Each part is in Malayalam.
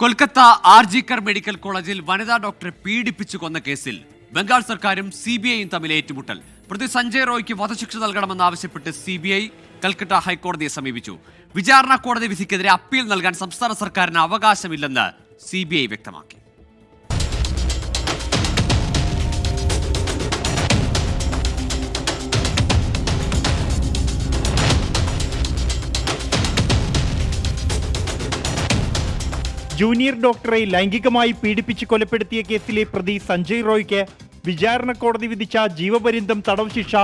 കൊൽക്കത്ത ആർജിക്കർ മെഡിക്കൽ കോളേജിൽ വനിതാ ഡോക്ടറെ പീഡിപ്പിച്ചു കൊന്ന കേസിൽ ബംഗാൾ സർക്കാരും സിബിഐയും തമ്മിൽ ഏറ്റുമുട്ടൽ. പ്രതി സഞ്ജയ് റോയ്ക്ക് വധശിക്ഷ നൽകണമെന്നാവശ്യപ്പെട്ട് സിബിഐ കൽക്കട്ട ഹൈക്കോടതിയെ സമീപിച്ചു. വിചാരണ കോടതി വിധിക്കെതിരെ അപ്പീൽ നൽകാൻ സംസ്ഥാന സർക്കാരിന് അവകാശമില്ലെന്ന് സിബിഐ വ്യക്തമാക്കി. ജൂനിയർ ഡോക്ടറെ ലൈംഗികമായി പീഡിപ്പിച്ച് കൊലപ്പെടുത്തിയ കേസിലെ പ്രതി സഞ്ജയ് റോയ്ക്ക് വിചാരണ കോടതി വിധിച്ച ജീവപര്യന്തം തടവ് ശിക്ഷ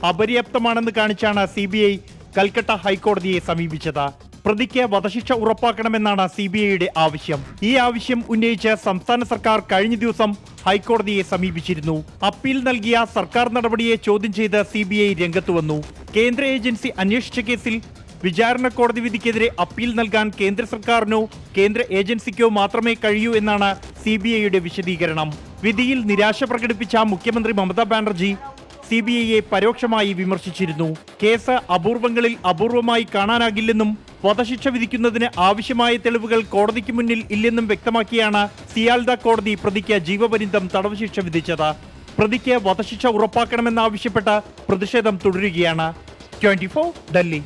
അപര്യാപ്തമാണെന്ന് കാണിച്ചാണ് സിബിഐ കൽക്കട്ട ഹൈക്കോടതിയെ സമീപിച്ചത്. പ്രതിക്ക് വധശിക്ഷ ഉറപ്പാക്കണമെന്നാണ് സിബിഐയുടെ ആവശ്യം. ഈ ആവശ്യം ഉന്നയിച്ച് സംസ്ഥാന സർക്കാർ കഴിഞ്ഞ ദിവസം ഹൈക്കോടതിയെ സമീപിച്ചിരുന്നു. അപ്പീൽ നൽകിയ സർക്കാർ നടപടിയെ ചോദ്യം ചെയ്ത് സിബിഐ രംഗത്ത് വന്നു. കേന്ദ്ര ഏജൻസി അന്വേഷിച്ച കേസിൽ വിചാരണ കോടതി വിധിക്കെതിരെ അപ്പീൽ നൽകാൻ കേന്ദ്ര സർക്കാരിനോ കേന്ദ്ര ഏജൻസിക്കോ മാത്രമേ കഴിയൂ എന്നാണ് സിബിഐയുടെ വിശദീകരണം. വിധിയിൽ നിരാശ പ്രകടിപ്പിച്ച മുഖ്യമന്ത്രി മമതാ ബാനർജി സിബിഐയെ പരോക്ഷമായി വിമർശിച്ചിരുന്നു. കേസ് അപൂർവങ്ങളിൽ അപൂർവമായി കാണാനാകില്ലെന്നും വധശിക്ഷ വിധിക്കുന്നതിന് ആവശ്യമായ തെളിവുകൾ കോടതിക്ക് മുന്നിൽ ഇല്ലെന്നും വ്യക്തമാക്കിയാണ് സിയാൽദ കോടതി പ്രതിക്ക് ജീവപര്യന്തം തടവ് ശിക്ഷ വിധിച്ചത്. പ്രതിക്ക് വധശിക്ഷ ഉറപ്പാക്കണമെന്നാവശ്യപ്പെട്ട് പ്രതിഷേധം തുടരുകയാണ്. 24 ഡൽഹി.